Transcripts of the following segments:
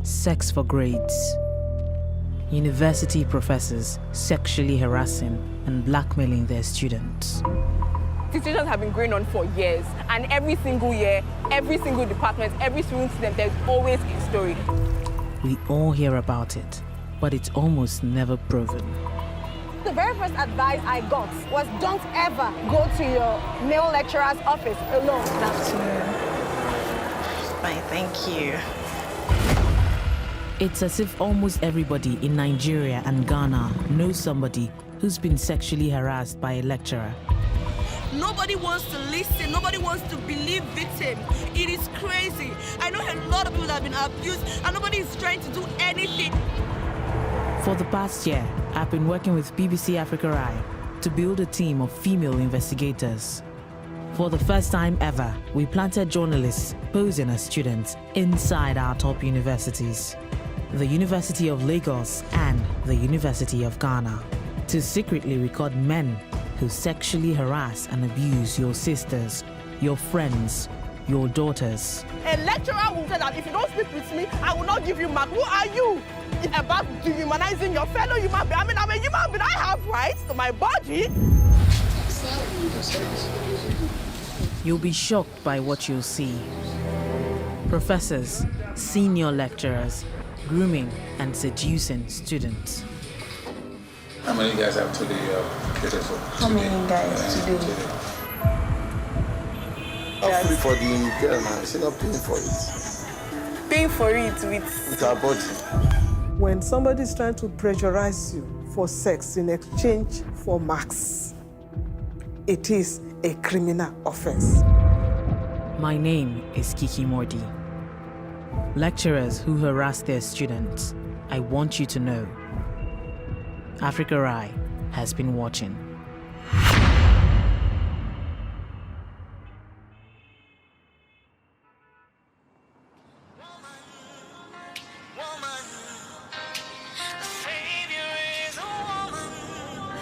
Sex for grades. University professors sexually harassing and blackmailing their students. Situations have been going on for years, and every single year, every single department, every single student, there's always a story. We all hear about it, but it's almost never proven. The very first advice I got was don't ever go to your male lecturer's office alone. Good afternoon. Fine, thank you. It's as if almost everybody in Nigeria and Ghana knows somebody who's been sexually harassed by a lecturer. Nobody wants to listen. Nobody wants to believe victims. It is crazy. I know a lot of people that have been abused, and nobody is trying to do anything. For the past year, I've been working with BBC Africa Eye to build a team of female investigators. For the first time ever, we planted journalists posing as students inside our top universities, the University of Lagos and the University of Ghana, to secretly record men who sexually harass and abuse your sisters, your friends, your daughters. A lecturer will say that if you don't speak with me, I will not give you mark. Who are you? It's about dehumanizing your fellow human being. I'm a human being. I have rights to my body. You'll be shocked by what you'll see. Professors, senior lecturers, grooming and seducing students. How many guys have today you have catered for? How many guys today? Not free for the girl, man. She's not paying for it. Paying for it with her body. When somebody is trying to pressurize you for sex in exchange for marks, it is a criminal offense. My name is Kiki Mordi. Lecturers who harass their students, I want you to know, Africa Eye has been watching.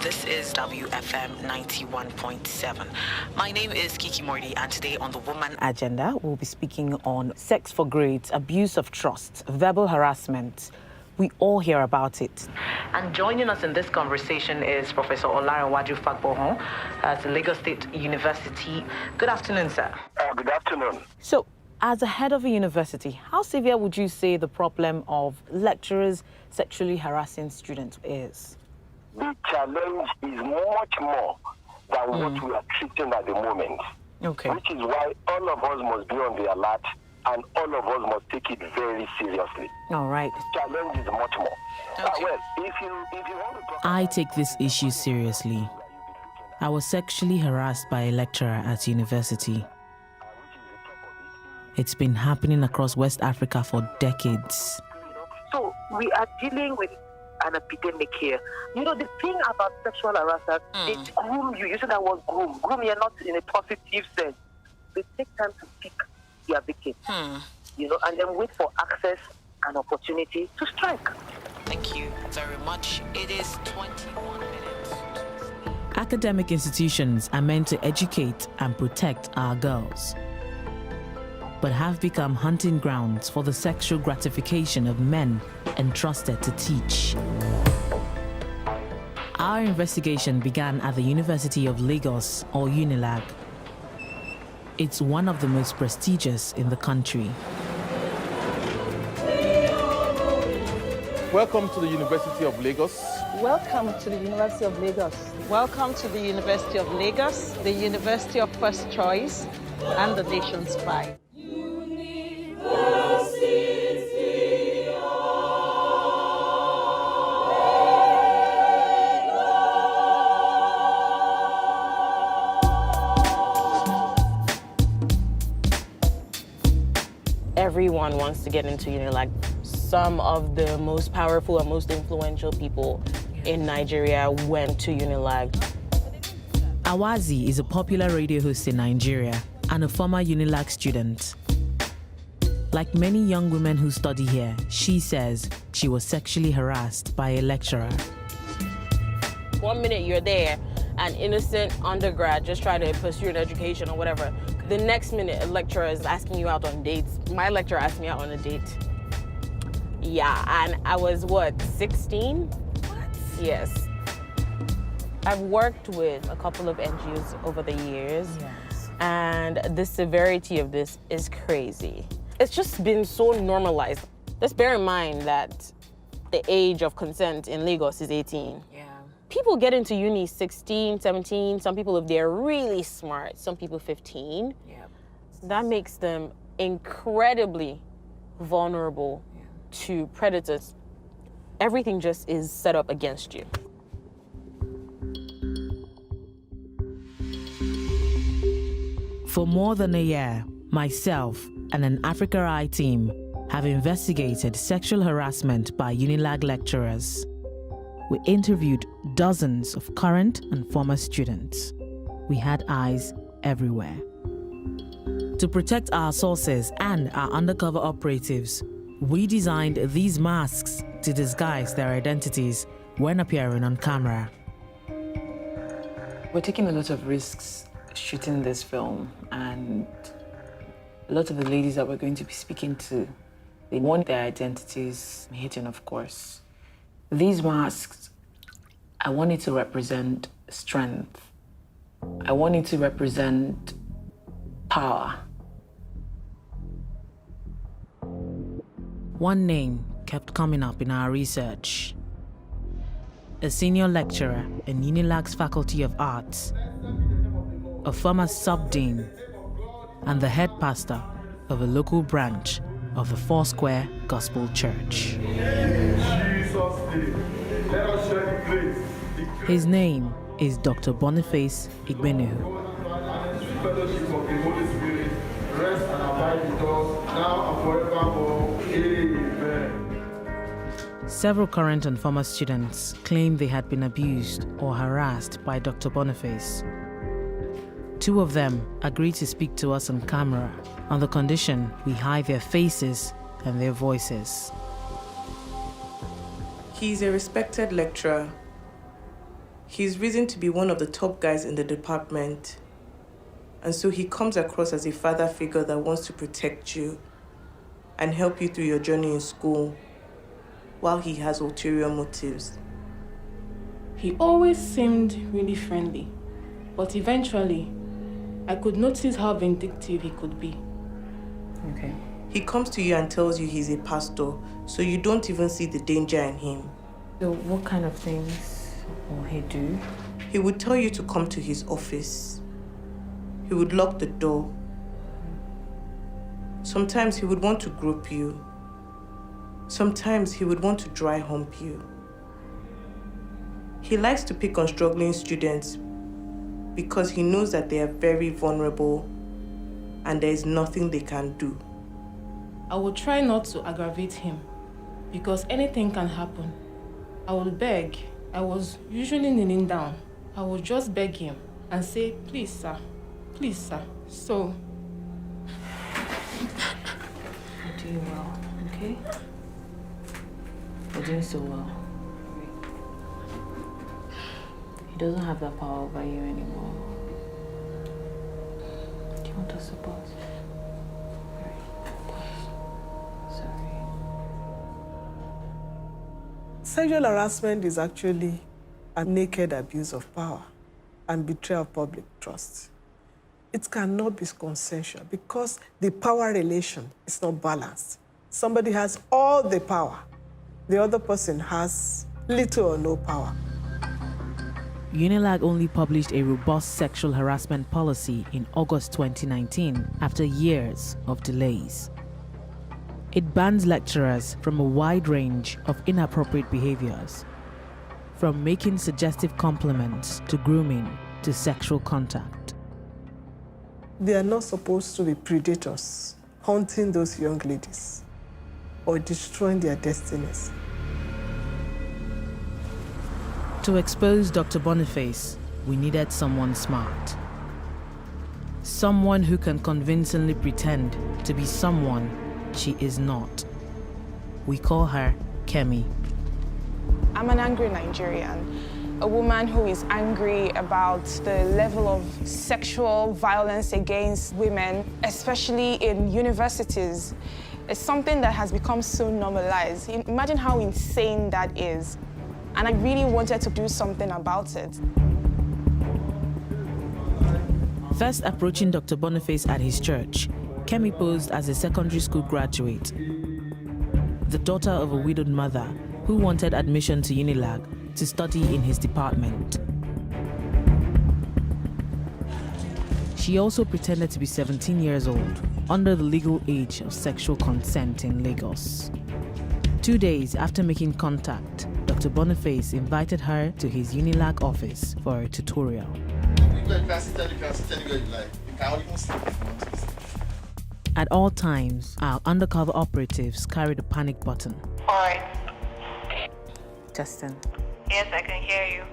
This is WFM 91.7. My name is Kiki Mordi, and today on the Woman Agenda, we'll be speaking on sex for grades, abuse of trust, verbal harassment. We all hear about it. And joining us in this conversation is Professor Olarenwaju Fagbohon at Lagos State University. Good afternoon, sir. Good afternoon. So, as a head of a university, how severe would you say the problem of lecturers sexually harassing students is? The challenge is much more than what we are treating at the moment. Okay. Which is why all of us must be on the alert and all of us must take it very seriously. All right. The challenge is much more. Okay. Well, if you want to talk I take this issue seriously. I was sexually harassed by a lecturer at university. It's been happening across West Africa for decades. So we are dealing with an epidemic here. You know, the thing about sexual harassers, they groom you. You said that word groom. Groom you're not in a positive sense. They take time to pick their victim, you know, and then wait for access and opportunity to strike. Thank you very much. It is 21 minutes. Academic institutions are meant to educate and protect our girls, but have become hunting grounds for the sexual gratification of men entrusted to teach. Our investigation began at the University of Lagos, or UNILAG. It's one of the most prestigious in the country. Welcome to the University of Lagos. Welcome to the University of Lagos. Welcome to the University of Lagos, the university of first choice and the nation's pride. Everyone wants to get into UNILAG. Some of the most powerful and most influential people in Nigeria went to UNILAG. Awazi is a popular radio host in Nigeria and a former UNILAG student. Like many young women who study here, she says she was sexually harassed by a lecturer. 1 minute you're there, an innocent undergrad just trying to pursue an education or whatever. The next minute, a lecturer is asking you out on dates. My lecturer asked me out on a date. Yeah, and I was, 16? What? Yes. I've worked with a couple of NGOs over the years, and the severity of this is crazy. It's just been so normalized. Let's bear in mind that the age of consent in Lagos is 18. Yeah. People get into uni 16, 17, some people, if they're really smart, some people 15. Yeah. That makes them incredibly vulnerable to predators. Everything just is set up against you. For more than a year, myself and an Africa Eye team have investigated sexual harassment by UNILAG lecturers. We interviewed dozens of current and former students. We had eyes everywhere. To protect our sources and our undercover operatives, we designed these masks to disguise their identities when appearing on camera. We're taking a lot of risks shooting this film, and a lot of the ladies that we're going to be speaking to, they want their identities hidden, of course. These masks, I want it to represent strength. I want it to represent power. One name kept coming up in our research. A senior lecturer in UNILAG's Faculty of Arts, a former sub-dean, and the head pastor of a local branch of the Foursquare Gospel Church. His name is Dr. Boniface Igbenuhu. Several current and former students claim they had been abused or harassed by Dr. Boniface. Two of them agreed to speak to us on camera on the condition we hide their faces and their voices. He's a respected lecturer. He's risen to be one of the top guys in the department. And so he comes across as a father figure that wants to protect you and help you through your journey in school, while he has ulterior motives. He always seemed really friendly, but eventually, I could notice how vindictive he could be. Okay. He comes to you and tells you he's a pastor, so you don't even see the danger in him. So what kind of things will he do? He would tell you to come to his office. He would lock the door. Sometimes he would want to grope you. Sometimes he would want to dry hump you. He likes to pick on struggling students because he knows that they are very vulnerable and there is nothing they can do. I will try not to aggravate him because anything can happen. I will beg. I was usually kneeling down. I will just beg him and say, please, sir. Please, sir. So. You're doing well, okay? You're doing so well. He doesn't have that power over you anymore. Do you want us to pause? Sorry. Sexual harassment is actually a naked abuse of power and betrayal of public trust. It cannot be consensual because the power relation is not balanced. Somebody has all the power. The other person has little or no power. UNILAG only published a robust sexual harassment policy in August 2019 after years of delays. It bans lecturers from a wide range of inappropriate behaviors, from making suggestive compliments to grooming to sexual contact. They are not supposed to be predators, hunting those young ladies or destroying their destinies. To expose Dr. Boniface, we needed someone smart. Someone who can convincingly pretend to be someone she is not. We call her Kemi. I'm an angry Nigerian, a woman who is angry about the level of sexual violence against women, especially in universities. It's something that has become so normalized. Imagine how insane that is. And I really wanted to do something about it. First approaching Dr. Boniface at his church, Kemi posed as a secondary school graduate, the daughter of a widowed mother who wanted admission to UNILAG to study in his department. She also pretended to be 17 years old, under the legal age of sexual consent in Lagos. 2 days after making contact, Dr. Boniface invited her to his UNILAG office for a tutorial. At all times, our undercover operatives carried a panic button. All right. Justin. Yes, I can hear you.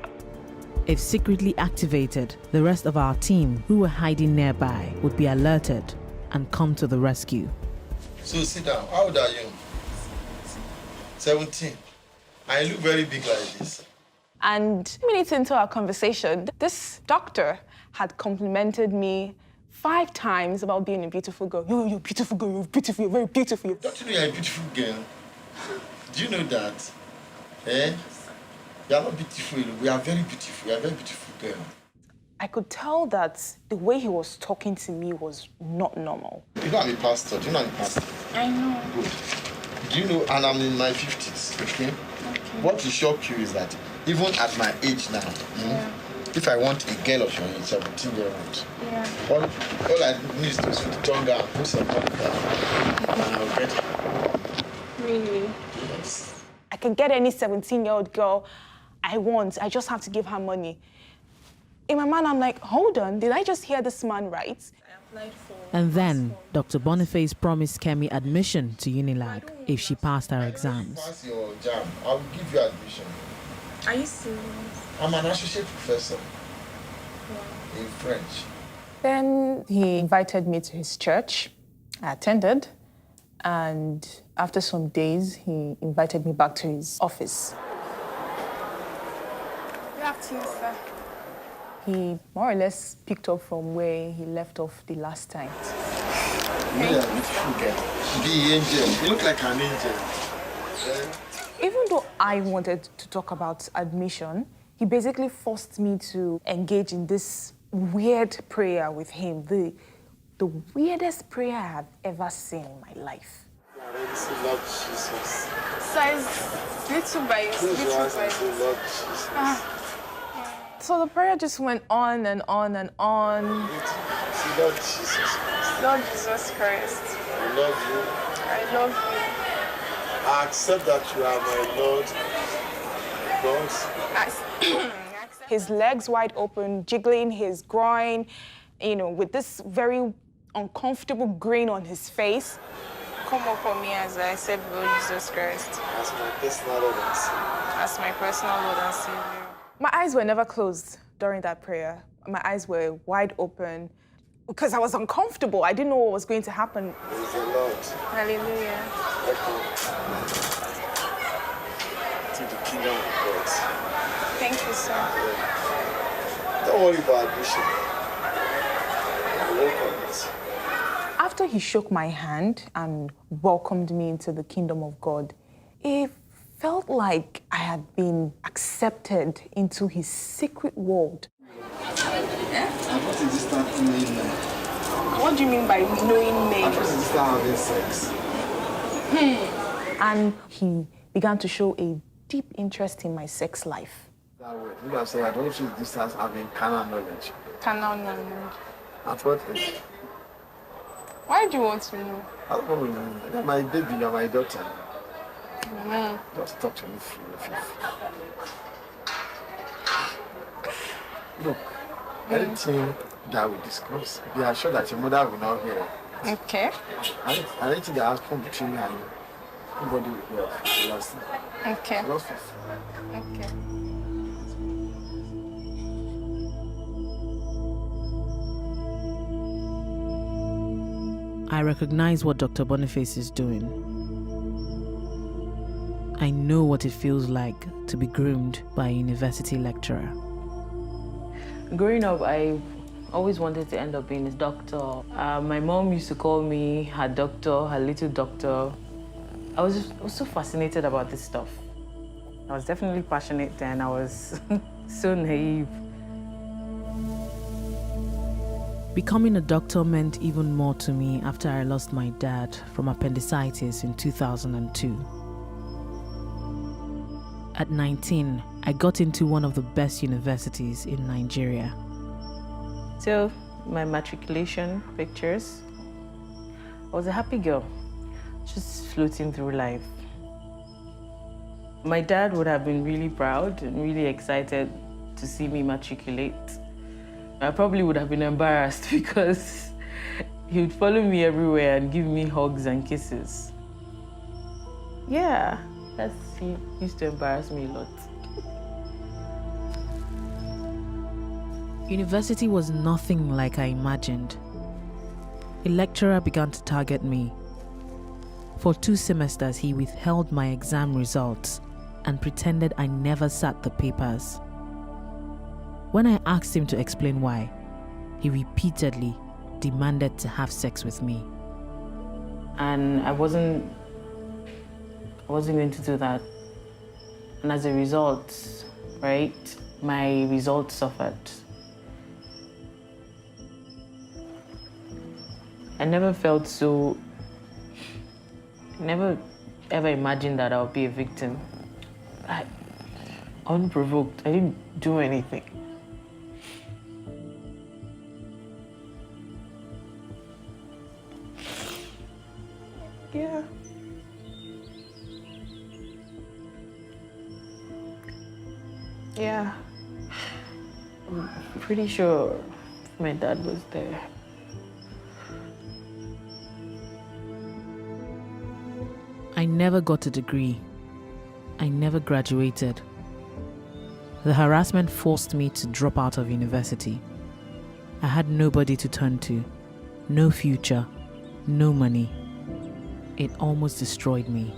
If secretly activated, the rest of our team, who were hiding nearby, would be alerted and come to the rescue. So sit down. How old are you? 17. I look very big like this. And minutes into our conversation, this doctor had complimented me 5 times about being a beautiful girl. You're a beautiful girl, you're beautiful, you're very beautiful. Don't you know you're a beautiful girl? Do you know that? Eh? You are not beautiful, we are very beautiful. You are a very beautiful girl. I could tell that the way he was talking to me was not normal. You know I'm a pastor. Do you know I'm a pastor? I know. Good. Do you know, and I'm in my 50s, okay? What will shock you is that even at my age now, if I want a girl of your age, 17-year-old, all I need is to put the tongue and put some money down, and I'll get her. Really? Yes. I can get any 17-year-old girl I want. I just have to give her money. In my mind, I'm like, hold on, did I just hear this man right? And then, Dr. Boniface promised Kemi admission to UNILAG if she passed her exams. Pass your jam, I'll give you admission. Are you serious? I'm an associate professor in French. Then he invited me to his church. I attended. And after some days, he invited me back to his office. Good afternoon, sir. He more or less picked up from where he left off the last time. Yeah, beautiful girl. The angel. You look like an angel. Even though I wanted to talk about admission, he basically forced me to engage in this weird prayer with him. The weirdest prayer I have ever seen in my life. Lord Jesus. Size little by little by. So the prayer just went on and on and on. Lord Jesus Christ. Lord Jesus Christ. I love you. I love you. I accept that you are my Lord. God. His legs wide open, jiggling his groin, with this very uncomfortable grin on his face. Come upon me as I said, Lord Jesus Christ. As my personal Lord and Savior. As my personal Lord and Savior. My eyes were never closed during that prayer. My eyes were wide open because I was uncomfortable. I didn't know what was going to happen. Praise the Lord. Hallelujah. To the kingdom of God. Thank you, sir. Don't worry about admission. Welcome. After he shook my hand and welcomed me into the kingdom of God, it felt like I had been accepted into his secret world. I thought you just started knowing men. What do you mean by knowing men? I thought you started having sex. And he began to show a deep interest in my sex life. That way. You have said, I don't think this has having carnal knowledge. Carnal knowledge. At what age? Why do you want to know? I don't want to know. You're my baby, you're my daughter. No. Just talk to me freely. Look, anything that we discuss, be assured that your mother will not hear. Okay. Anything that has come between you and you, nobody will hear. Okay. Okay. I recognize what Dr. Boniface is doing. I know what it feels like to be groomed by a university lecturer. Growing up, I always wanted to end up being a doctor. My mom used to call me her doctor, her little doctor. I was so fascinated about this stuff. I was definitely passionate then. I was so naive. Becoming a doctor meant even more to me after I lost my dad from appendicitis in 2002. At 19, I got into one of the best universities in Nigeria. So, my matriculation pictures, I was a happy girl, just floating through life. My dad would have been really proud and really excited to see me matriculate. I probably would have been embarrassed because he would follow me everywhere and give me hugs and kisses. Yeah, he used to embarrass me a lot. University was nothing like I imagined. A lecturer began to target me. For 2 semesters, he withheld my exam results and pretended I never sat the papers. When I asked him to explain why, he repeatedly demanded to have sex with me. And I wasn't going to do that. And as a result, right, my results suffered. I never ever imagined that I would be a victim. Unprovoked, I didn't do anything. Yeah. Yeah. I'm pretty sure my dad was there. I never got a degree. I never graduated. The harassment forced me to drop out of university. I had nobody to turn to, no future, no money. It almost destroyed me.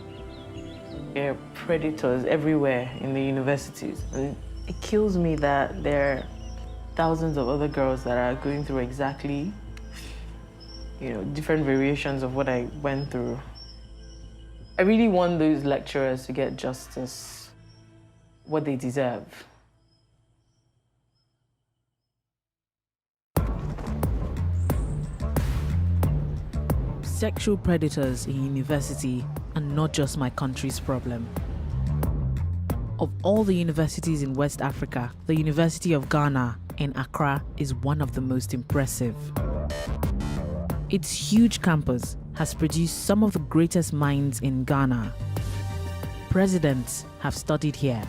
There are predators everywhere in the universities. And it kills me that there are thousands of other girls that are going through exactly, different variations of what I went through. I really want those lecturers to get justice, what they deserve. Sexual predators in university are not just my country's problem. Of all the universities in West Africa, the University of Ghana in Accra is one of the most impressive. Its huge campus has produced some of the greatest minds in Ghana. Presidents have studied here.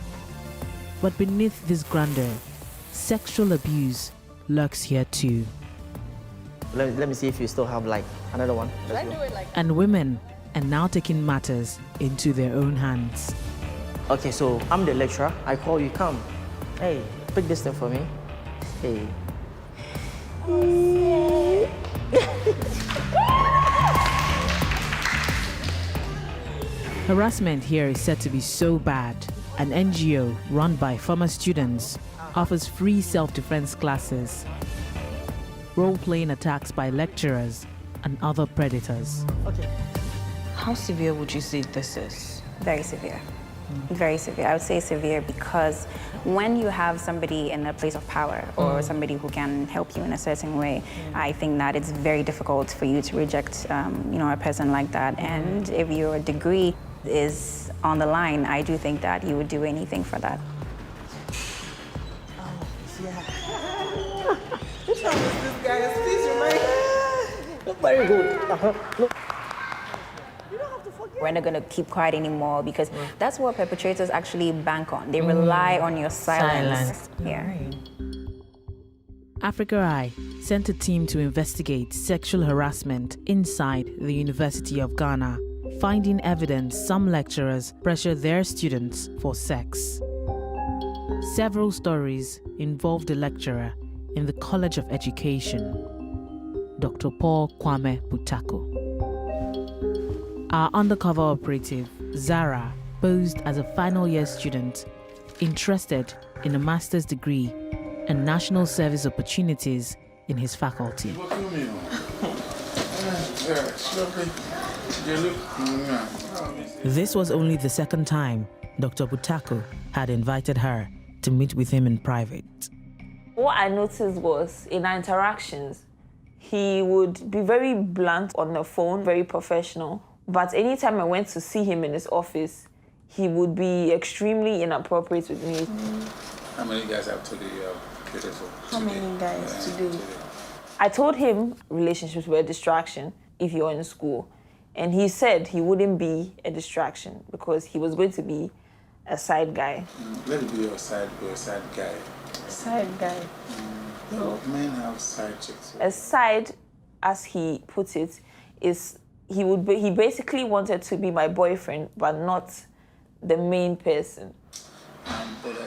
But beneath this grandeur, sexual abuse lurks here too. Let me see if you still have another one. And women are now taking matters into their own hands. Okay, so I'm the lecturer. I call you, come. Hey, pick this thing for me. Hey. Harassment here is said to be so bad. An NGO run by former students offers free self-defense classes, role-playing attacks by lecturers and other predators. Okay. How severe would you say this is? Very severe. Very severe. I would say severe because when you have somebody in a place of power or somebody who can help you in a certain way, I think that it's very difficult for you to reject, a person like that. And if your degree is on the line, I do think that you would do anything for that. Which one is this, guys? Please remind me. Very good. Look. We're not going to keep quiet anymore because that's what perpetrators actually bank on. They rely on your silence. Yeah. Africa Eye sent a team to investigate sexual harassment inside the University of Ghana, finding evidence some lecturers pressure their students for sex. Several stories involved a lecturer in the College of Education, Dr. Paul Kwame Butako. Our undercover operative, Zara, posed as a final year student interested in a master's degree and national service opportunities in his faculty. This was only the second time Dr. Butako had invited her to meet with him in private. What I noticed was in our interactions, he would be very blunt on the phone, very professional. But anytime I went to see him in his office, he would be extremely inappropriate with me. How many guys have today you're beautiful? How many guys today? I told him relationships were a distraction if you're in school. And he said he wouldn't be a distraction because he was going to be a side guy. Let it be your side guy. Side guy. So men have side chicks. A side, as he put it, is he basically wanted to be my boyfriend, but not the main person.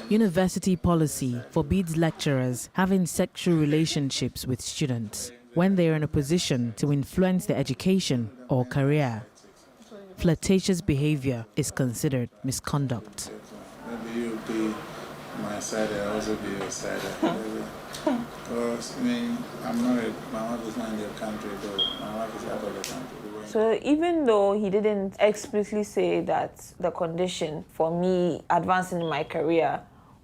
University policy forbids lecturers having sexual relationships with students when they are in a position to influence their education or career. Flirtatious behavior is considered misconduct. Maybe you'll be my side, I'll also be your side. Because, I mean, I'm married, my wife is not in the country, though. My wife is out of the country. So even though he didn't explicitly say that the condition for me advancing in my career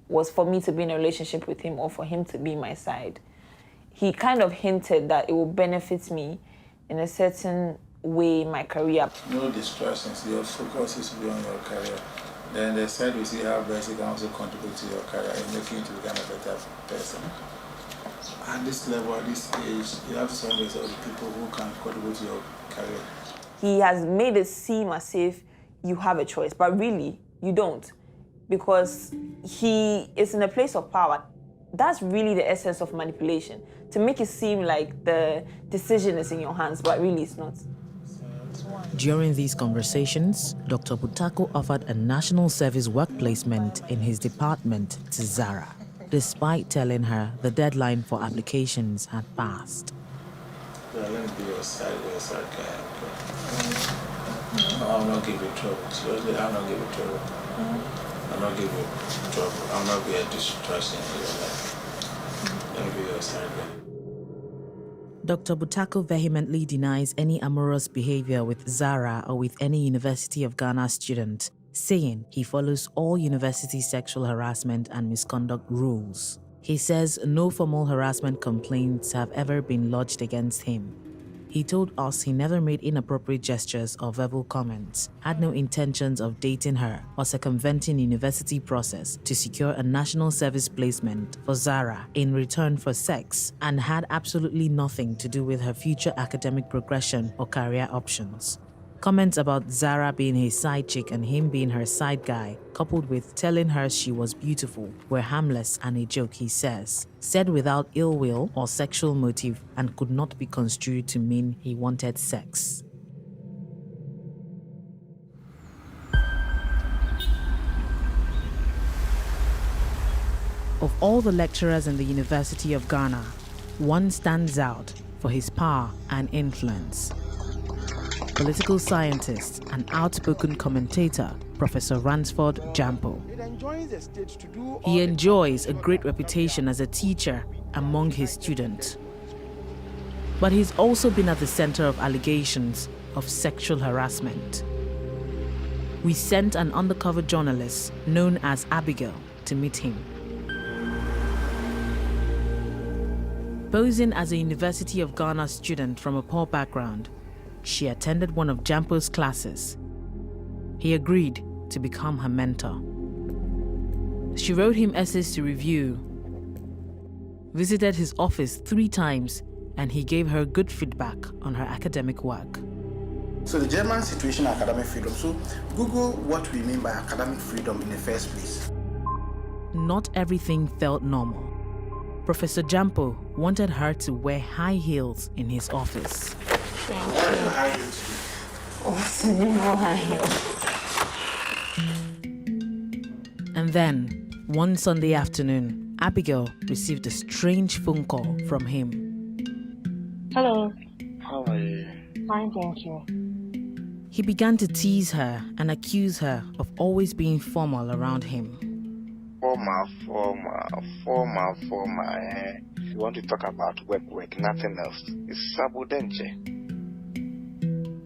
was for me to be in a relationship with him or for him to be my side, he kind of hinted that it will benefit me in a certain way in my career. No distractions, your focus is to be on your career. Then the side we see how best you can also contribute to your career and making you to become a better person. At this level, at this age, you have some of the people who can contribute to your career. He has made it seem as if you have a choice, but really, you don't. Because he is in a place of power. That's really the essence of manipulation. To make it seem like the decision is in your hands, but really it's not. During these conversations, Dr. Butako offered a national service work placement in his department to Zara, despite telling her the deadline for applications had passed. Let me be your side guy. No, I'll not give you trouble. Seriously, I'll not give you trouble. I'll not give you trouble. I'll not be a distraction in your life. Let me be your side guy. Dr. Butako vehemently denies any amorous behavior with Zara or with any University of Ghana student, saying he follows all university sexual harassment and misconduct rules. He says no formal harassment complaints have ever been lodged against him. He told us he never made inappropriate gestures or verbal comments, had no intentions of dating her or circumventing university process to secure a national service placement for Zara in return for sex, and had absolutely nothing to do with her future academic progression or career options. Comments about Zara being his side chick and him being her side guy, coupled with telling her she was beautiful, were harmless and a joke, he says, said without ill will or sexual motive, and could not be construed to mean he wanted sex. Of all the lecturers in the University of Ghana, one stands out for his power and influence. Political scientist and outspoken commentator, Professor Ransford Jampo. He enjoys a great reputation as a teacher among his students. But he's also been at the center of allegations of sexual harassment. We sent an undercover journalist known as Abigail to meet him. Posing as a University of Ghana student from a poor background, she attended one of Jampo's classes. He agreed to become her mentor. She wrote him essays to review, visited his office 3 times, and he gave her good feedback on her academic work. So the German situation, academic freedom. So Google what we mean by academic freedom in the first place. Not everything felt normal. Professor Jampo wanted her to wear high heels in his office. And then, one Sunday afternoon, Abigail received a strange phone call from him. Hello. How are you? Fine, thank you. He began to tease her and accuse her of always being formal around him. Formal. you want to talk about work, nothing else. It's Sabu Denche.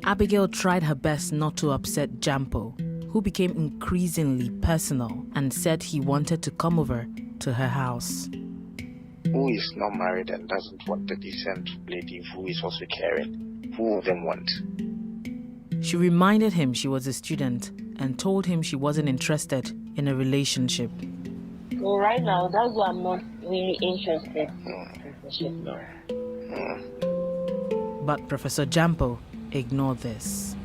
Abigail tried her best not to upset Jampo, who became increasingly personal and said he wanted to come over to her house. Who is not married and doesn't want a decent lady who is also caring? Who of them want? She reminded him she was a student and told him she wasn't interested in a relationship. Well, right now, that's why I'm not really interested in now. But Professor Jampo ignored this.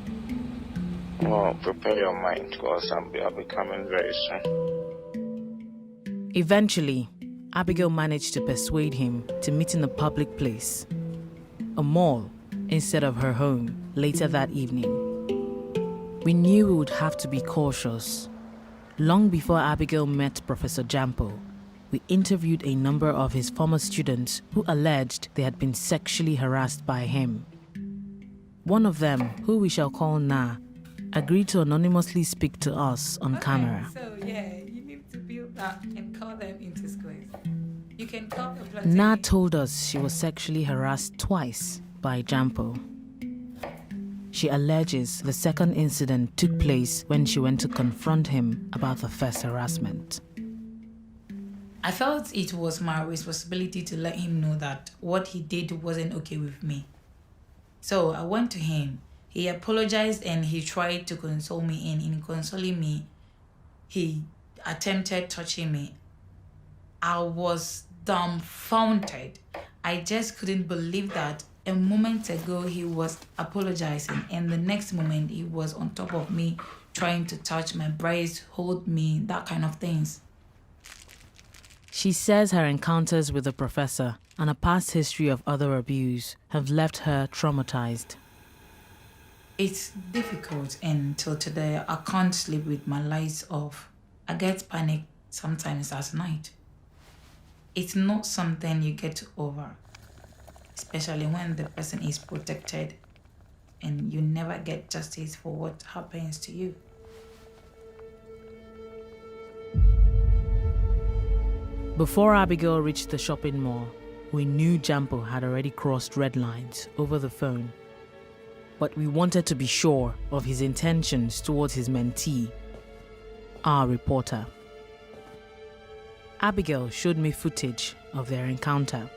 Well, prepare your mind because I'll be coming very soon. Eventually, Abigail managed to persuade him to meet in a public place, a mall, instead of her home later that evening. We knew we would have to be cautious. Long before Abigail met Professor Jampo, we interviewed a number of his former students who alleged they had been sexually harassed by him. One of them, who we shall call Na, agreed to anonymously speak to us on camera. So, you need to build that and call them into squares. You can call the Na told us she was sexually harassed twice by Jampo. She alleges the second incident took place when she went to confront him about the first harassment. I felt it was my responsibility to let him know that what he did wasn't okay with me. So I went to him. He apologized and he tried to console me, and in consoling me, he attempted touching me. I was dumbfounded. I just couldn't believe that a moment ago he was apologizing and the next moment he was on top of me trying to touch my breast, hold me, that kind of things. She says her encounters with the professor and a past history of other abuse have left her traumatized. It's difficult, and till today I can't sleep with my lights off. I get panic sometimes at night. It's not something you get over, especially when the person is protected and you never get justice for what happens to you. Before Abigail reached the shopping mall, we knew Jampo had already crossed red lines over the phone. But we wanted to be sure of his intentions towards his mentee, our reporter. Abigail showed me footage of their encounter.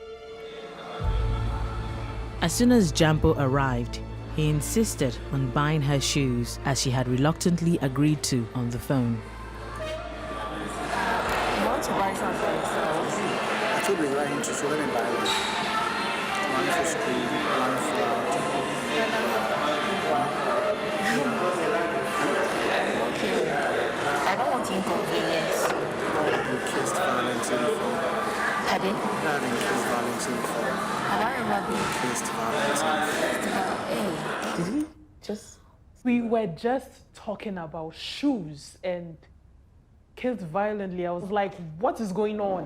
As soon as Jampo arrived, he insisted on buying her shoes as she had reluctantly agreed to on the phone. I want to buy something. I told you right into, so let me buy one. One for school, one for... I don't want inconvenience. You kissed Valentine before. Pardon? You haven't kissed Valentine before. Have I ever been kissed Valentine? Hey. Did he just... We were just talking about shoes and kissed violently. I was like, what is going on?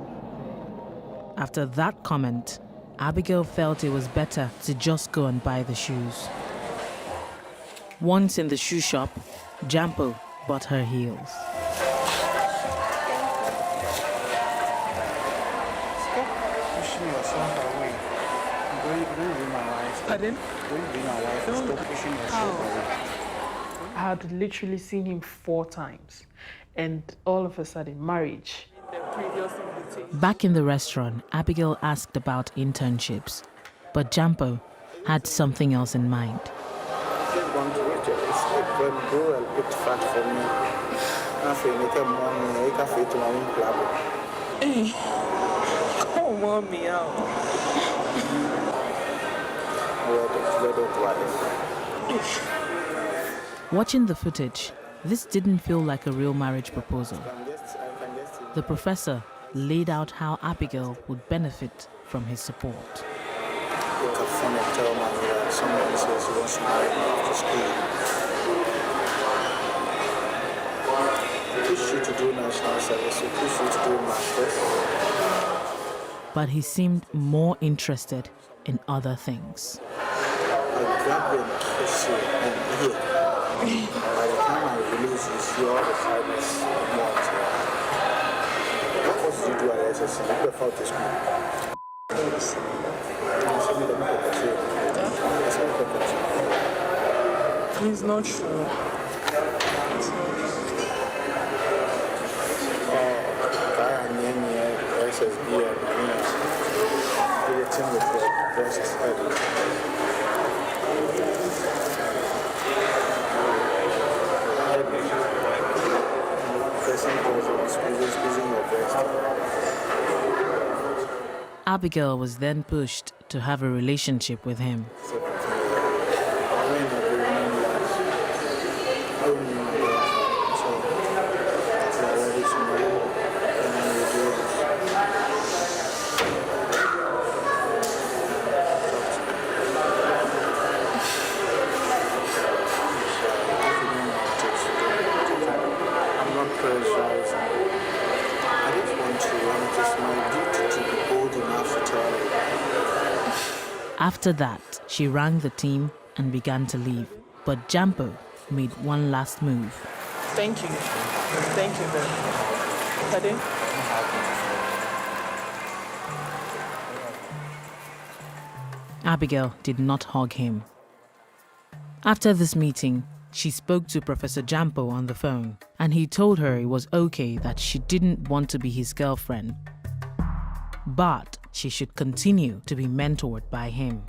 After that comment, Abigail felt it was better to just go and buy the shoes. Once in the shoe shop, Jampo bought her heels. Stop pushing yourself away. Don't be my wife. Pardon? Don't be my wife. Stop pushing yourself away. I had literally seen him 4 times, and all of a sudden, marriage. Back in the restaurant, Abigail asked about internships, but Jampo had something else in mind. Just going to reach it. It's like when you grow a bit fat for me. I feel like I'm money. I can fit to my own club. Hey, come on me out. Watching the footage, this didn't feel like a real marriage proposal. The professor laid out how Abigail would benefit from his support. You can phone and tell me that someone says he wants to marry me after school. Push you to do national service, you push you to do masters. But he seemed more interested in other things. I grab you and kiss you and here. By the time I release you, see all the sadness you want. What course did you do at SSC? You go to school. It's not true. Abigail was then pushed to have a relationship with him. After that, she rang the team and began to leave. But Jampo made one last move. Thank you. Thank you very much. Pardon? Abigail did not hug him. After this meeting, she spoke to Professor Jampo on the phone, and he told her it was okay that she didn't want to be his girlfriend, but she should continue to be mentored by him.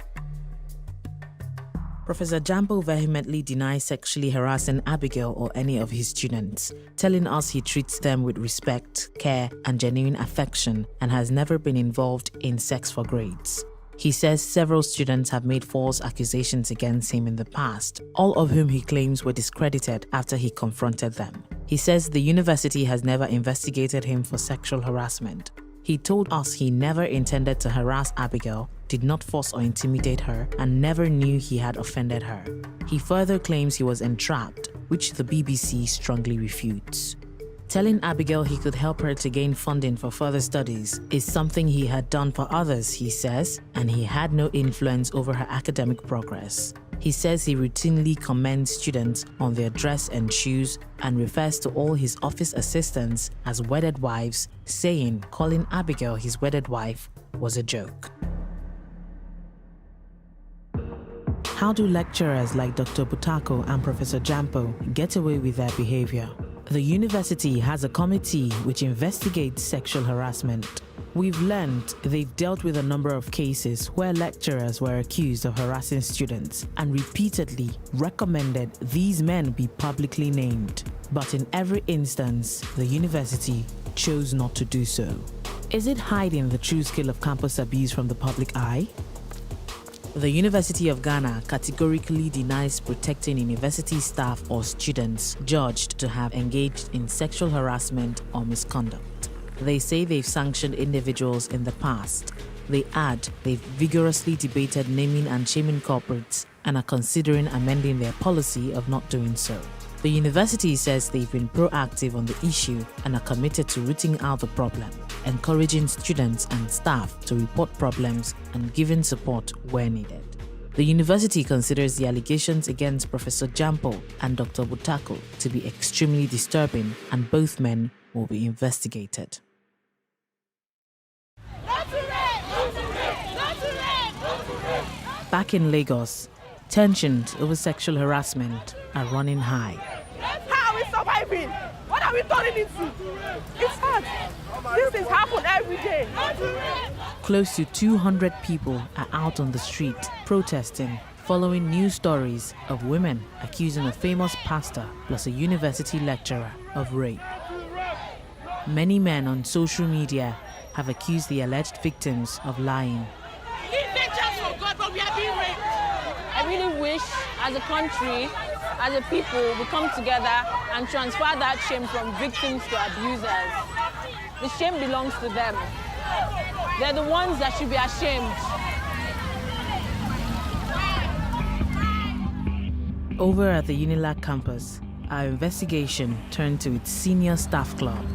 Professor Jampo vehemently denies sexually harassing Abigail or any of his students, telling us he treats them with respect, care, and genuine affection and has never been involved in sex for grades. He says several students have made false accusations against him in the past, all of whom he claims were discredited after he confronted them. He says the university has never investigated him for sexual harassment. He told us he never intended to harass Abigail, did not force or intimidate her, and never knew he had offended her. He further claims he was entrapped, which the BBC strongly refutes. Telling Abigail he could help her to gain funding for further studies is something he had done for others, he says, and he had no influence over her academic progress. He says he routinely commends students on their dress and shoes and refers to all his office assistants as wedded wives, saying calling Abigail his wedded wife was a joke. How do lecturers like Dr. Butako and Professor Jampo get away with their behavior? The university has a committee which investigates sexual harassment. We've learned they've dealt with a number of cases where lecturers were accused of harassing students and repeatedly recommended these men be publicly named. But in every instance, the university chose not to do so. Is it hiding the true scale of campus abuse from the public eye? The University of Ghana categorically denies protecting university staff or students judged to have engaged in sexual harassment or misconduct. They say they've sanctioned individuals in the past. They add they've vigorously debated naming and shaming corporates and are considering amending their policy of not doing so. The university says they've been proactive on the issue and are committed to rooting out the problem, encouraging students and staff to report problems and giving support where needed. The university considers the allegations against Professor Jampo and Dr. Butako to be extremely disturbing, and both men will be investigated. Back in Lagos, tensions over sexual harassment are running high. How are we surviving? What are we turning into? It's hard. These things happen every day. Close to 200 people are out on the street protesting following news stories of women accusing a famous pastor plus a university lecturer of rape. Many men on social media have accused the alleged victims of lying. I really wish, as a country, as a people, we come together and transfer that shame from victims to abusers. The shame belongs to them. They're the ones that should be ashamed. Over at the UNILAG campus, our investigation turned to its senior staff club,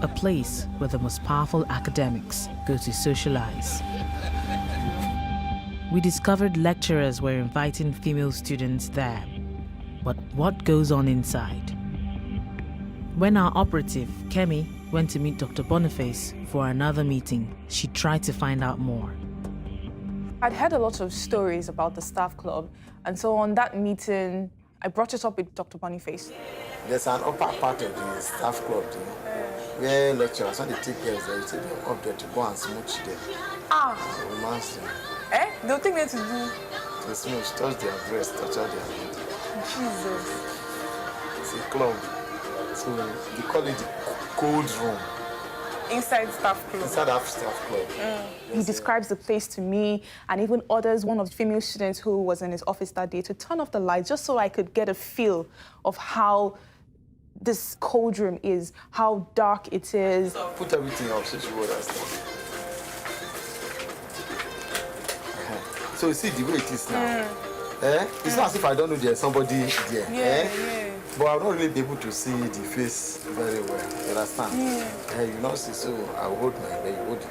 a place where the most powerful academics go to socialize. We discovered lecturers were inviting female students there. But what goes on inside? When our operative, Kemi, went to meet Dr. Boniface for another meeting. She tried to find out more. I'd heard a lot of stories about the staff club, and so on that meeting, I brought it up with Dr. Boniface. There's an upper part of the staff club where lecturers, when they take girls, they take them up there to go and smooch them. Romance them. They'll take them to do? To smooch, touch their breast, touch all their body. Jesus. It's a club. So they call it the cold room. Inside staff club? Inside that staff club. He describes the place to me and even orders one of the female students who was in his office that day to turn off the lights just so I could get a feel of how this cold room is, how dark it is. Put everything up so you understand. So you see the way it is now. It's not as if I don't know there's somebody there. But I'll not really be able to see the face very well. You understand? You not see, so I hold my bed, you hold the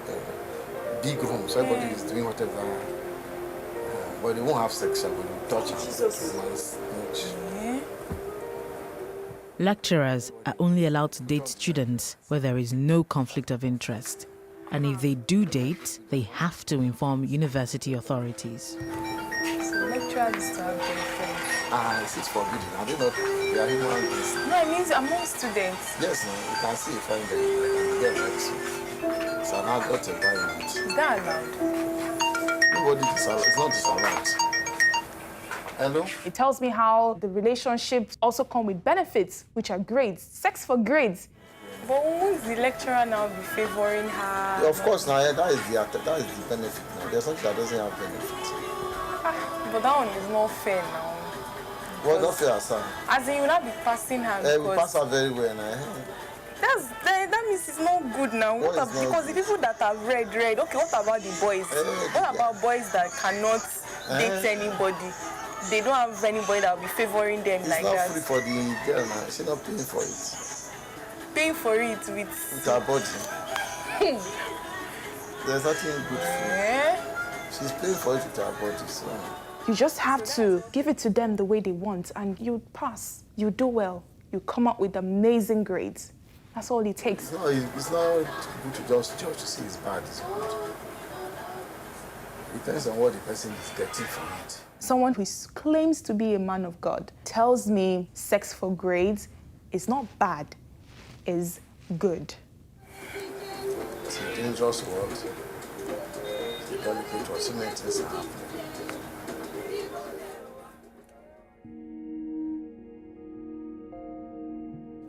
big room, so everybody is doing whatever. But they won't have sex, but they touch and Lecturers are only allowed to date students where there is no conflict of interest. And if they do date, they have to inform university authorities. So lecturers is to have girlfriends. This is forbidden. I do not. They are human beings. No, it means among students. Yes, no, you can see if I'm there. I can get like so. It's an adult environment. Is that allowed? Nobody is allowed. It's not disallowed. Hello? It tells me how the relationships also come with benefits, which are grades. Sex for grades. But won't the lecturer now be favoring her? Yeah, of course, now that is the benefit. Now there's something that doesn't have benefit. But that one is not fair now. Well, not fair, sir. As in, you will not be passing her. We pass her very well now. That means it's not good now. Because the people that are red, okay, what about the boys? What about boys that cannot date anybody? They don't have anybody that will be favoring them like that. It's not free for the girl now. She's not paying for it. Paying for it with her body. There's nothing good for it. She's paying for it with her body, so. You just have to give it to them the way they want, and you pass. You do well. You come up with amazing grades. That's all it takes. It's not good to just judge to say it's bad, it's good. It depends on what the person is getting from it. Someone who claims to be a man of God tells me sex for grades is not bad, is good. It's a dangerous world. It's a delicate world. So many things are happening.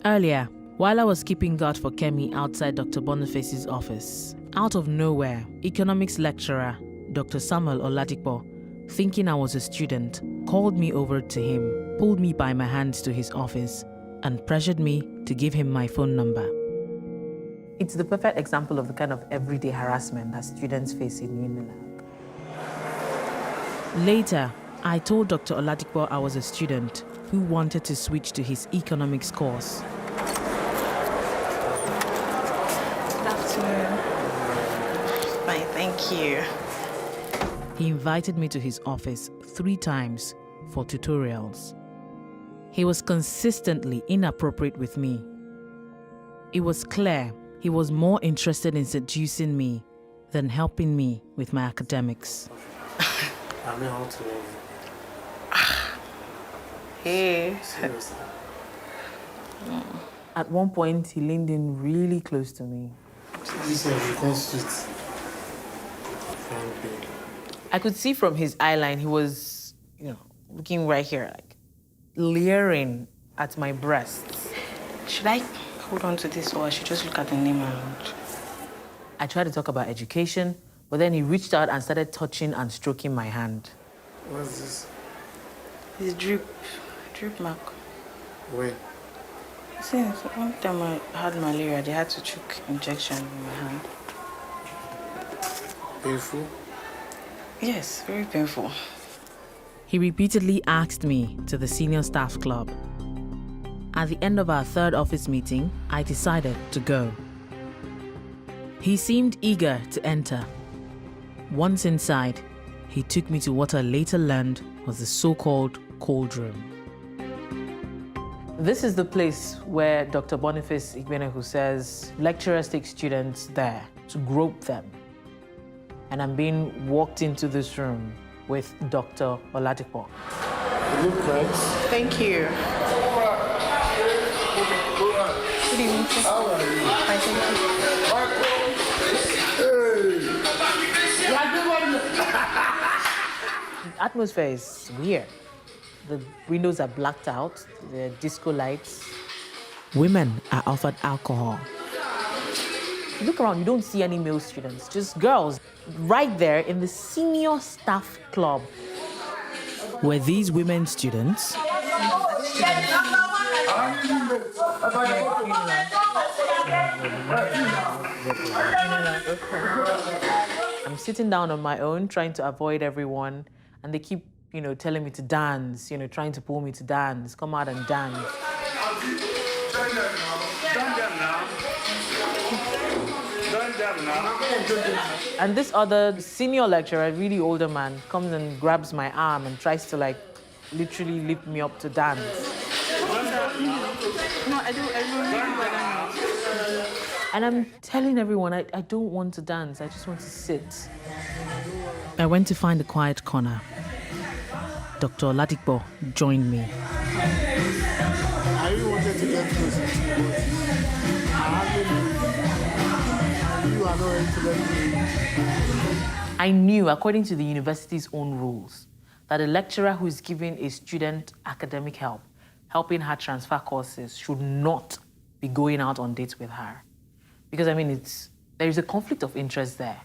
Earlier, while I was keeping guard for Kemi outside Dr. Boniface's office, out of nowhere, economics lecturer Dr. Samuel Oladipo, thinking I was a student, called me over to him, pulled me by my hands to his office, and pressured me to give him my phone number. It's the perfect example of the kind of everyday harassment that students face in Unilab. Later, I told Dr. Oladipo I was a student who wanted to switch to his economics course. Good afternoon. Fine, thank you. He invited me to his office 3 times for tutorials. He was consistently inappropriate with me. It was clear he was more interested in seducing me than helping me with my academics. I mean, how to... Hey. At one point, he leaned in really close to me. I could see from his eyeline, he was, looking right here, like leering at my breasts. Should I hold on to this or I should just look at the name around? I tried to talk about education, but then he reached out and started touching and stroking my hand. What's this? It's drip mark. Where? Since one time I had malaria, they had to choke injection in my hand. Painful? Yes, very painful. He repeatedly asked me to the senior staff club. At the end of our 3rd office meeting, I decided to go. He seemed eager to enter. Once inside, he took me to what I later learned was the so-called cold room. This is the place where Dr. Boniface Igbenehu says lecturers take students there to grope them. And I'm being walked into this room with Dr. Oladipo. You look nice. Thank you. Good evening, sir. How are you? Fine, thank you. The atmosphere is weird. The windows are blacked out, the disco lights. Women are offered alcohol. You look around, you don't see any male students, just girls. Right there in the senior staff club. Were these women students? I'm sitting down on my own, trying to avoid everyone, and they keep, telling me to dance, trying to pull me to dance, come out and dance. And this other senior lecturer, a really older man, comes and grabs my arm and tries to literally lift me up to dance. No, I don't. And I'm telling everyone, I don't want to dance, I just want to sit. I went to find a quiet corner. Dr. Oladipo joined me. I really wanted to get closer to you, but you are not ready to let me. I knew, according to the university's own rules, that a lecturer who is giving a student academic help, helping her transfer courses, should not be going out on dates with her. Because, there is a conflict of interest there.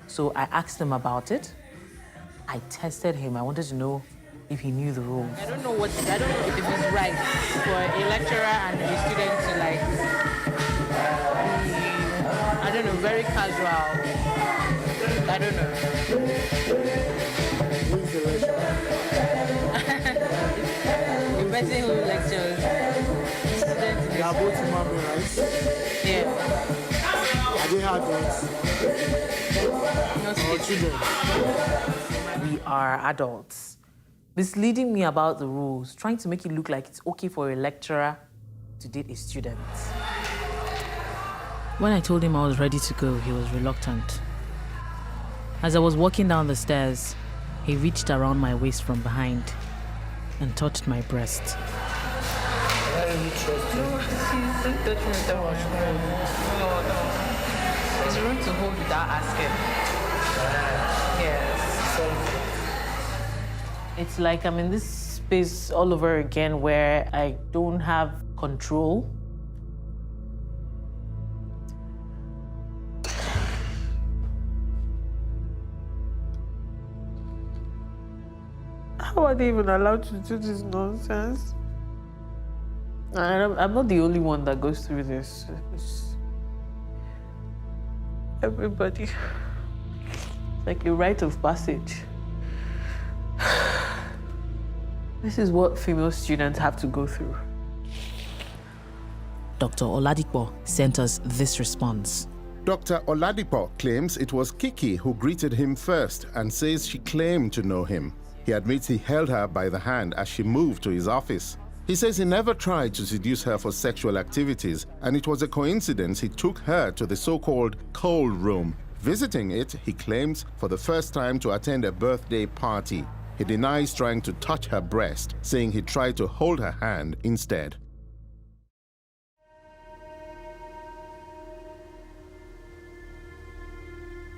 So I asked him about it. I tested him. I wanted to know if he knew the rules. I don't know if it is right for a lecturer and a student to be, very casual. I don't know. Who is the lecturer? The person who lectures. They are both human beings, right? Yeah. Are they adults? Or children? We are adults. Misleading me about the rules, trying to make it look like it's okay for a lecturer to date a student. When I told him I was ready to go, he was reluctant. As I was walking down the stairs, he reached around my waist from behind and touched my breast. It's rude to hold without asking. Yes. It's like I'm in this space all over again where I don't have control. How are they even allowed to do this nonsense? I'm not the only one that goes through this. It's everybody. It's like a rite of passage. This is what female students have to go through. Dr. Oladipo sent us this response. Dr. Oladipo claims it was Kiki who greeted him first and says she claimed to know him. He admits he held her by the hand as she moved to his office. He says he never tried to seduce her for sexual activities, and it was a coincidence he took her to the so-called cold room. Visiting it, he claims, for the first time to attend a birthday party. He denies trying to touch her breast, saying he tried to hold her hand instead.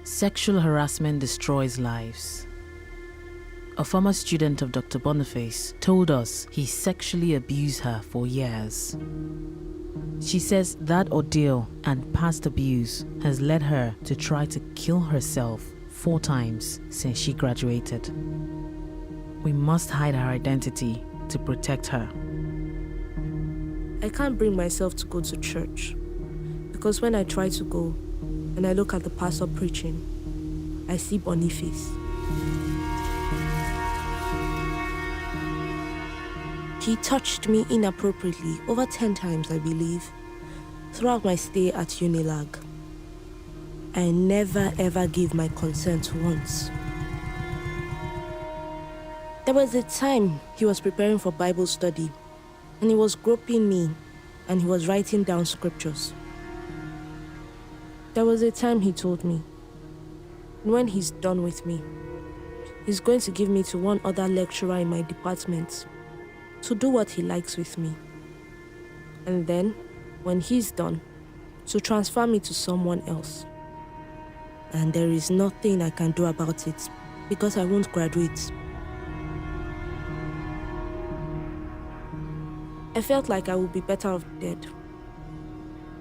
Sexual harassment destroys lives. A former student of Dr. Boniface told us he sexually abused her for years. She says that ordeal and past abuse has led her to try to kill herself 4 times since she graduated. We must hide her identity to protect her. I can't bring myself to go to church because when I try to go and I look at the pastor preaching, I see Boniface. He touched me inappropriately over 10 times, I believe, throughout my stay at Unilag. I never ever gave my consent once. There was a time he was preparing for Bible study, And he was groping me, and he was writing down scriptures. There was a time he told me, when he's done with me, he's going to give me to one other lecturer in my department to do what he likes with me. And then, when he's done, to transfer me to someone else. And there is nothing I can do about it because I won't graduate. I felt like I would be better off dead.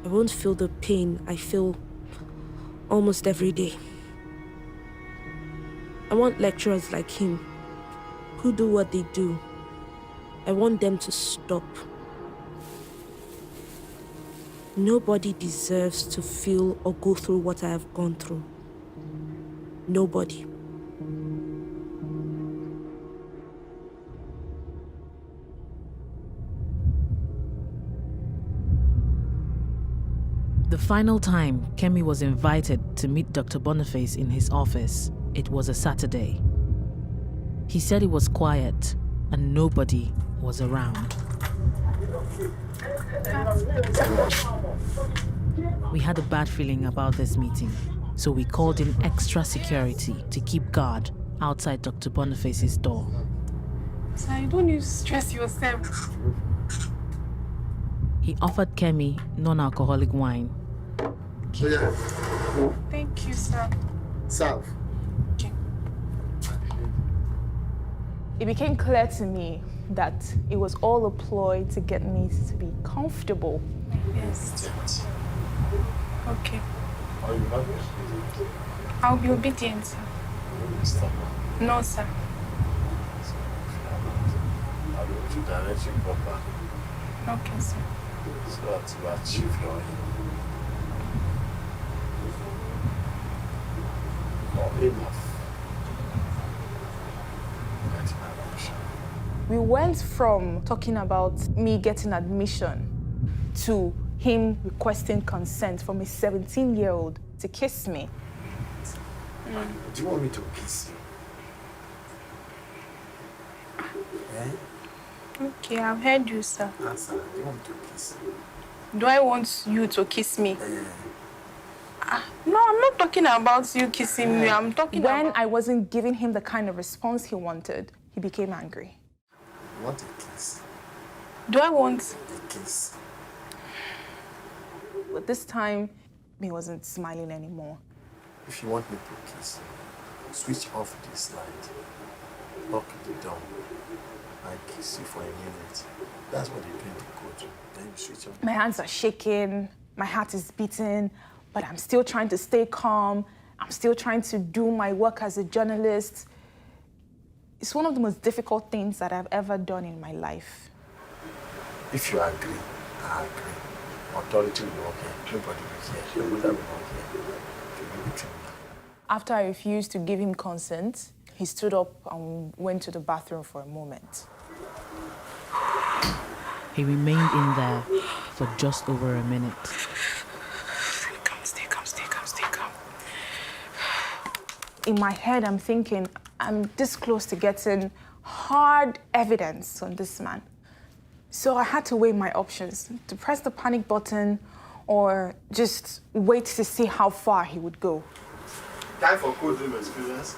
I won't feel the pain I feel almost every day. I want lecturers like him who do what they do. I want them to stop. Nobody deserves to feel or go through what I have gone through. Nobody. The final time Kemi was invited to meet Dr. Boniface in his office, it was a Saturday. He said it was quiet and nobody was around. We had a bad feeling about this meeting, so we called in extra security to keep guard outside Dr. Boniface's door. Sir, you don't need to stress yourself. He offered Kemi non-alcoholic wine. Thank you, sir. Serve. It became clear to me that it was all a ploy to get me to be comfortable. Yes. Okay. I'll be obedient, sir. No, sir. I will direct you properly. Okay, sir. So that you achieve your aim. Or enough. We went from talking about me getting admission to him requesting consent from a 17-year-old to kiss me. Do you want me to kiss you? Eh? Okay, I've heard you, sir. Answer. Do you want me to kiss you? Do I want you to kiss me? No, I'm not talking about you kissing me. I'm talking When about... I wasn't giving him the kind of response he wanted, he became angry. You want a kiss? Do I want... A kiss. But this time, he wasn't smiling anymore. If you want me to kiss you, switch off this light. Lock the door. I kiss you for a minute. That's what they do in the court. Then you switch off. My hands are shaking, my heart is beating, but I'm still trying to stay calm. I'm still trying to do my work as a journalist. It's one of the most difficult things that I've ever done in my life. If you agree, I agree. Authority will work here. Nobody will hear. Your mother will not hear. You will be trained. After I refused to give him consent, he stood up and went to the bathroom for a moment. He remained in there for just over a minute. Stay calm. In my head, I'm thinking, I'm this close to getting hard evidence on this man. So I had to weigh my options, to press the panic button or just wait to see how far he would go. Time for cold room experience.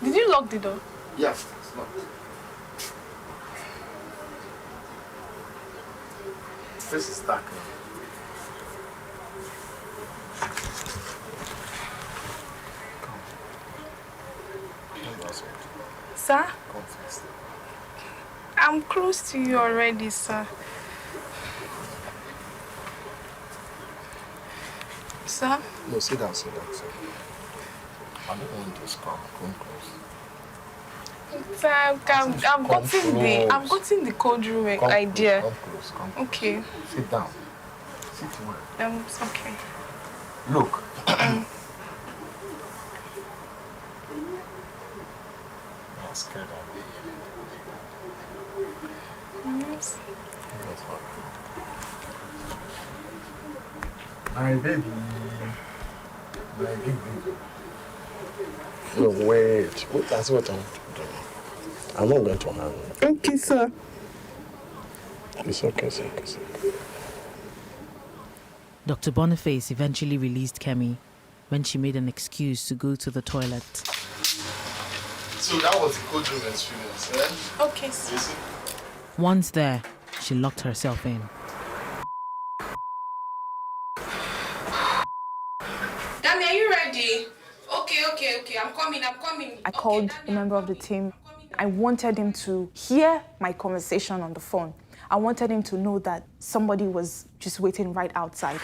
Did you lock the door? Yeah, it's locked. This is dark now. Sir? Come first. I'm close to you already, sir. Sir? No, sit down. I don't want to come close. Sir, I've gotten the cold room idea. Come close. Okay. Sit down. Sit well. It's okay. Look. I'm scared of Yes. My baby. My big baby. No, wait. That's what I'm doing. I'm not going to harm you. Okay, sir. It's okay, sir. Dr. Boniface eventually released Kemi when she made an excuse to go to the toilet. So that was the cold room experience, eh? Okay, sir. Once there, she locked herself in. Dami, are you ready? Okay. I'm coming. I called a member of the team. I wanted him to hear my conversation on the phone. I wanted him to know that somebody was just waiting right outside.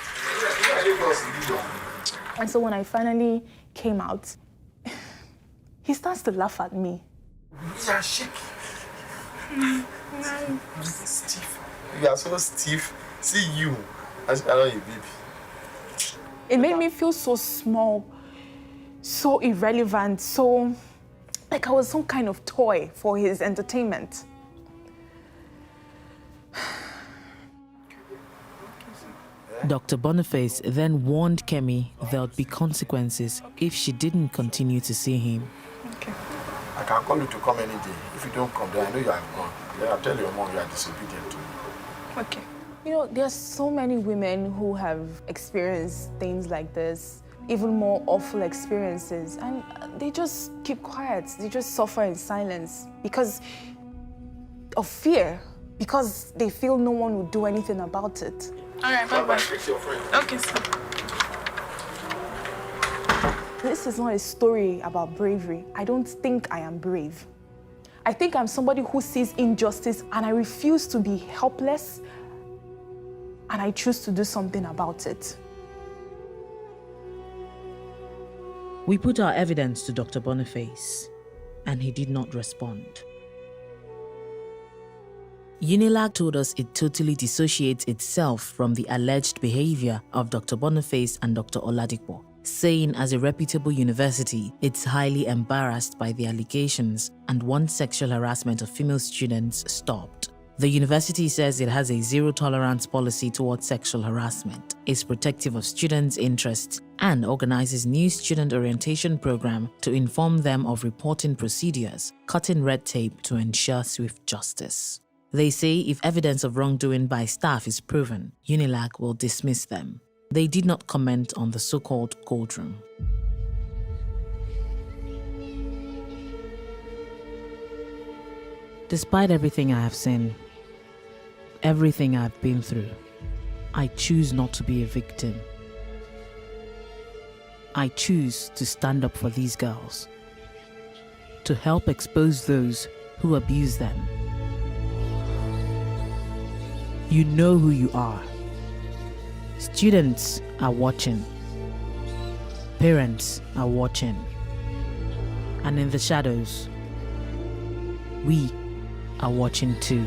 And so when I finally came out, he starts to laugh at me. You are shaky. Stiff. You are so stiff. See you. I know you, baby. It made me feel so small, so irrelevant, so like I was some kind of toy for his entertainment. Dr. Boniface then warned Kemi there would be consequences if she didn't continue to see him. Okay. I can call you to come any day. If you don't come, then I know you are gone. Then I'll tell your mom you are disobedient to me. Okay. You know, there are so many women who have experienced things like this, even more awful experiences, and they just keep quiet. They just suffer in silence because of fear, because they feel no one will do anything about it. All right, bye-bye. Fix your friend. Okay, sir. This is not a story about bravery. I don't think I am brave. I think I'm somebody who sees injustice and I refuse to be helpless, and I choose to do something about it. We put our evidence to Dr. Boniface, and he did not respond. UNILAG told us it totally dissociates itself from the alleged behavior of Dr. Boniface and Dr. Oladipo, saying as a reputable university, it's highly embarrassed by the allegations and wants sexual harassment of female students stopped. The university says it has a zero-tolerance policy towards sexual harassment, is protective of students' interests, and organizes new student orientation program to inform them of reporting procedures, cutting red tape to ensure swift justice. They say if evidence of wrongdoing by staff is proven, UNILAG will dismiss them. They did not comment on the so-called cold room. Despite everything I have seen, everything I've been through, I choose not to be a victim. I choose to stand up for these girls, to help expose those who abuse them. You know who you are. Students are watching. Parents are watching. And in the shadows, we are watching too.